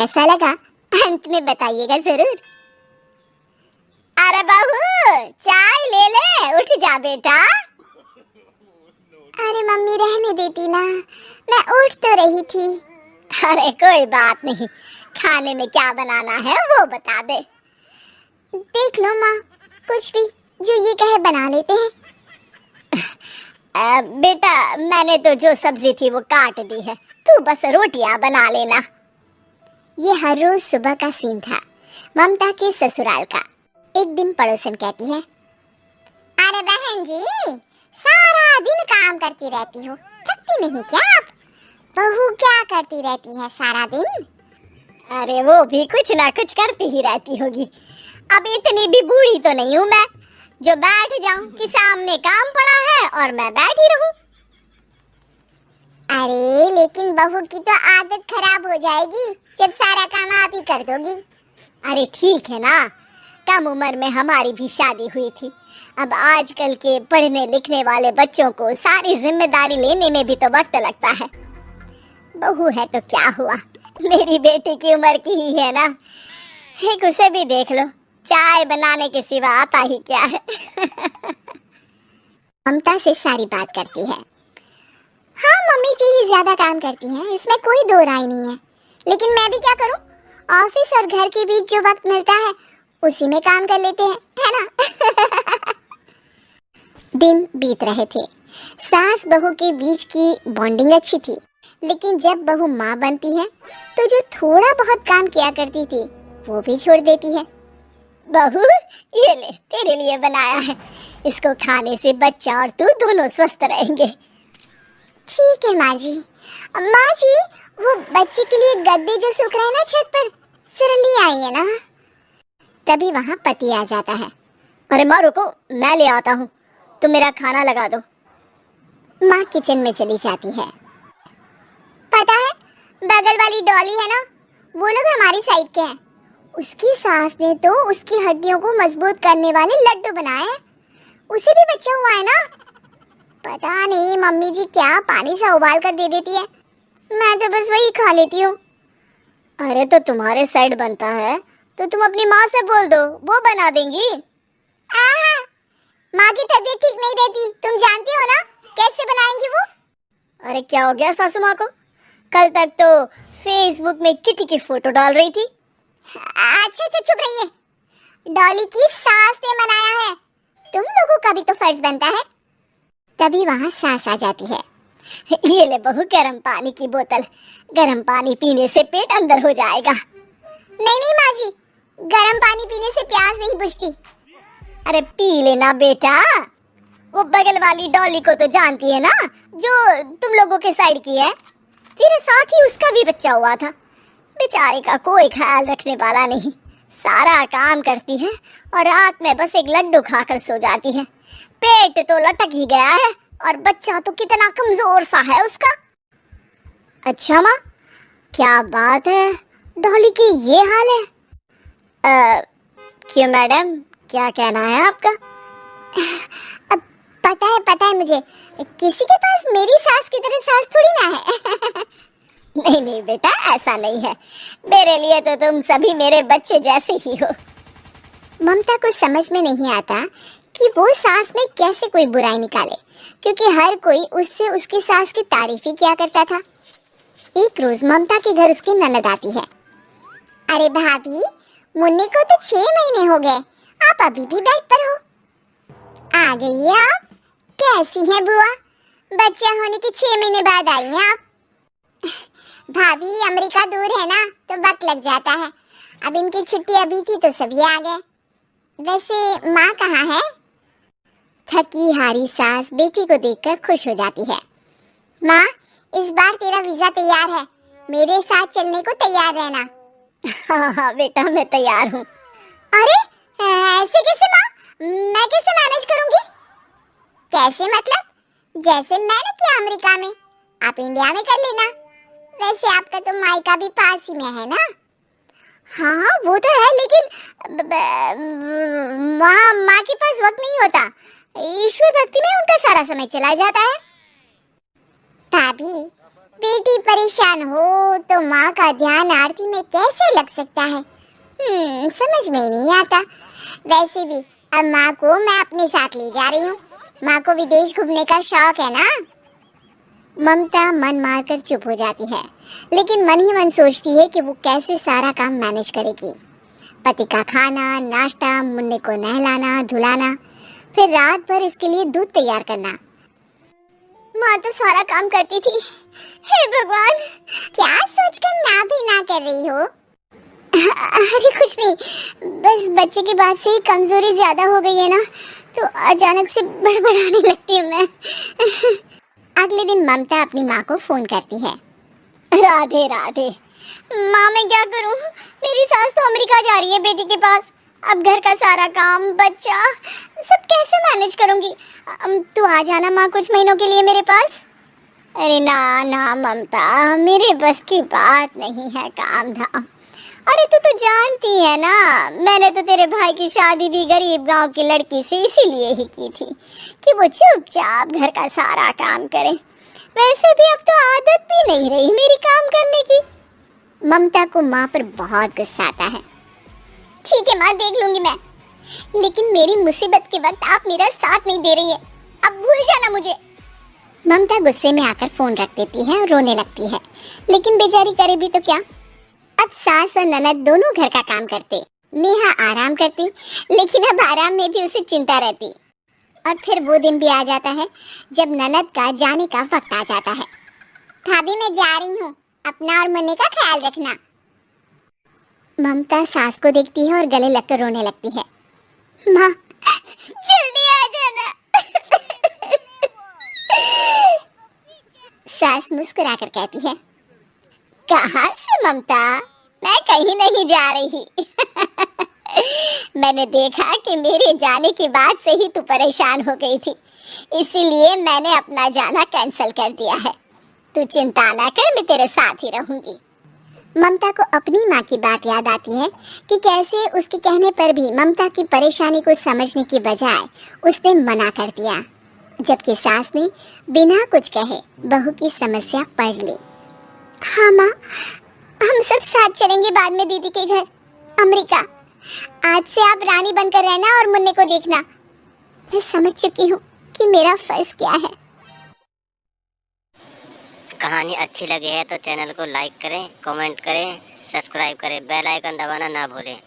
कैसा लगा अंत में बताइएगा जरूर। अरे बहू चाय ले ले, उठ जा बेटा। अरे मम्मी रहने देती ना, मैं उठ तो रही थी। अरे कोई बात नहीं, खाने में क्या बनाना है वो बता दे। देख लो माँ, कुछ भी जो ये कहे बना लेते हैं। बेटा मैंने तो जो सब्जी थी वो काट दी है, तू बस रोटियां बना लेना। ये हर रोज सुबह का सीन था ममता के ससुराल का। एक दिन पड़ोसन कहती है, अरे बहन जी सारा दिन काम करती रहती हो, थकती नहीं क्या आप? बहू क्या करती रहती है सारा दिन? अरे वो भी कुछ ना कुछ करती ही रहती होगी, अब इतनी भी बूढ़ी तो नहीं हूँ मैं जो बैठ जाऊं कि सामने काम पड़ा है और मैं बैठी रहूं। अरे लेकिन बहू की तो आदत खराब हो जाएगी जब सारा काम आप ही कर दोगी। अरे ठीक है ना, कम उम्र में हमारी भी शादी हुई थी, अब आजकल के पढ़ने लिखने वाले बच्चों को सारी जिम्मेदारी लेने में भी तो वक्त लगता है। बहू है तो क्या हुआ, मेरी बेटी की उम्र की ही है ना, एक उसे भी देख लो, चाय बनाने के सिवा आता ही क्या है। ममता से सारी बात करती है। हाँ मम्मी जी ही ज्यादा काम करती हैं, इसमें कोई दो राय नहीं है, लेकिन मैं भी क्या करूं, ऑफिस और घर के बीच जो वक्त मिलता है उसी में काम कर लेते हैं, है ना। दिन बीत रहे थे, सास बहू के बीच की बॉन्डिंग अच्छी थी, लेकिन जब बहू माँ बनती है तो जो थोड़ा बहुत काम किया करती थी वो भी छोड़ देती है। बहू ये ले तेरे लिए बनाया है, इसको खाने से बच्चा और तू दोनों स्वस्थ रहेंगे। ठीक है माँ जी। माँ जी वो बच्चे के लिए गद्दे जो सूख रहे हैं ना छत पर, जरा ले आइए ना। तभी वहाँ पति आ जाता है। अरे माँ रुको, मैं ले आता हूँ, तुम मेरा खाना लगा दो। माँ किचन में चली जाती है। पता है बगल वाली डॉली है ना, वो लोग हमारी साइड के हैं, उसकी सास ने तो उसकी हड्डियों को मजबूत करने वाले लड्डू बनाए हैं, उसे भी बच्चा हुआ है ना। पता नहीं मम्मी जी क्या पानी सा उबाल कर दे देती है, मैं तो बस वही खा लेती हूँ। अरे तो तुम्हारे साइड बनता है तो तुम अपनी माँ से बोल दो, वो बना देंगी। आहा, माँ की तबीयत ठीक नहीं रहती, तुम जानती हो ना, कैसे बनाएंगी वो? अरे क्या हो गया सासू माँ को, कल तक तो फेसबुक में किटी की फोटो डाल रही थी। अच्छा अच्छा चुप रहिए, डॉली की सास ने बनाया है, तुम लोगों का भी तो फर्ज बनता है। तभी वहाँ सास आ जाती है। ये ले बहू गर्म पानी की बोतल, गर्म पानी पीने से पेट अंदर हो जाएगा। नहीं नहीं माँ जी, गर्म पानी पीने से प्यास नहीं बुझती। अरे पी लेना बेटा, वो बगल वाली डॉली को तो जानती है ना, जो तुम लोगों के साइड की है, तेरे साथ ही उसका भी बच्चा हुआ था, बेचारे का कोई ख्याल रखने वाला नहीं, सारा काम करती है और रात में बस एक लड्डू खाकर सो जाती है, पेट तो लटक ही गया है और बच्चा तो कितना कमजोर सा है उसका। अच्छा माँ क्या बात है, डॉली की ये हाल है? क्यों मैडम, क्या कहना है आपका? पता है मुझे, किसी के पास मेरी सास की तरह सास थोड़ी ना है। नहीं नहीं बेटा ऐसा नहीं है, मेरे लिए तो तुम सभी मेरे बच्चे जैसे ही हो। ममता को समझ में नहीं आता कि वो सास में कैसे कोई बुराई निकाले, क्योंकि हर कोई उससे उसकी सास की तारीफ ही किया करता था। एक रोज ममता के घर उसकी ननद आती है। अरे भाभी, मुन्नी को तो 6 महीने हो गए, आप अभी भी बेड पर हो। आ गई है आप, कैसी हैं बुआ, बच्चा होने के 6 महीने बाद आई हैं आप। भाभी अमेरिका दूर है ना तो वक्त लग जाता है, अब इनकी छुट्टी अभी थी तो सभी आ गए। वैसे माँ कहाँ है? थकी हारी सास बेटी को देखकर खुश हो जाती है। माँ इस बार तेरा वीजा तैयार है, मेरे साथ चलने को तैयार रहना। हाँ बेटा मैं तैयार हूँ। अरे ऐसे कैसे माँ, मैं कैसे मैनेज करूँगी? कैसे मतलब, जैसे मैंने किया अमेरिका में, आप इंडिया में कर लेना। वैसे आपका तो मायका भी पास ही में है ना? हाँ वो तो है, लेकिन माँ के पास वक्त नहीं होता, ईश्वर भक्ति में उनका सारा समय चला जाता है। भाभी बेटी परेशान हो तो माँ का ध्यान आरती में कैसे लग सकता है? समझ में ही नहीं आता। वैसे भी अब माँ को मैं अपने साथ ले जा रही हूँ। माँ को विदेश घूमने का शौक है ना। ममता मन मारकर चुप हो जाती है, लेकिन मन ही मन सोचती है कि वो कैसे सारा काम मैनेज करेगी। पति का खाना, नाश्ता, मुन्ने को नहलाना धुलाना, फिर रात भर इसके लिए दूध तैयार करना। माँ तो सारा काम करती थी। हे भगवान, क्या सोचकर ना भी ना कर रही हो? अरे कुछ नहीं, बस बच्चे के बाद से ही कमजोरी ज्यादा हो गई है ना, तो अचानक से बड़बड़ाने लगती हूँ मैं। अगले दिन ममता अपनी माँ को फोन करती है। राधे राधे। माँ मैं क्या करूँ, मेरी सास तो अमेरिका जा रही है बेटी के पास। अब घर का सारा काम, बच्चा, सब कैसे मैनेज करूँगी? तू आ जाना माँ कुछ महीनों के लिए मेरे पास। अरे ना ना ममता, मेरे बस की बात नहीं है काम धाम। अरे तू तो जानती है ना, मैंने तो तेरे भाई की शादी भी गरीब गांव की लड़की से इसीलिए ही की थी कि वो चुपचाप घर का सारा काम करे। वैसे भी अब तो आदत भी नहीं रही मेरी काम करने की। ममता को माँ पर बहुत गुस्सा आता है। ठीक है माँ, देख लूंगी मैं, लेकिन मेरी मुसीबत के वक्त आप मेरा साथ नहीं दे रही है। अब भूल जाना मुझे। ममता गुस्से में आकर फोन रख देती है और रोने लगती है, लेकिन बेचारी करे भी तो क्या। अब सास और ननद दोनों घर का काम करते, नेहा आराम करती, लेकिन अब आराम में भी उसे चिंता रहती। और फिर वो दिन भी आ जाता है जब ननद का जाने का वक्त आ जाता है। भाभी मैं जा रही हूँ, अपना और मुन्ने का ख्याल रखना। ममता सास को देखती है और गले लगकर रोने लगती है। माँ जल्दी आ जाना। सास मुस्कुराकर कहती है, कहाँ से ममता, मैं कहीं नहीं जा रही। मैंने देखा कि मेरे जाने के बाद से ही तू परेशान हो गई थी, इसीलिए मैंने अपना जाना कैंसिल कर दिया है। तू चिंता ना कर, मैं तेरे साथ ही रहूंगी। ममता को अपनी माँ की बात याद आती है कि कैसे उसके कहने पर भी ममता की परेशानी को समझने की बजाय उसने मना कर दिया, जबकि सास ने बिना कुछ कहे बहू की समस्या पढ़ ली। हाँ माँ, हम सब साथ चलेंगे बाद में दीदी के घर अमेरिका। आज से आप रानी बनकर रहना और मुन्ने को देखना। मैं समझ चुकी हूँ कि मेरा फर्ज क्या है। कहानी अच्छी लगी है तो चैनल को लाइक करें, कमेंट करें, सब्सक्राइब करें, बेल आइकन दबाना ना भूलें।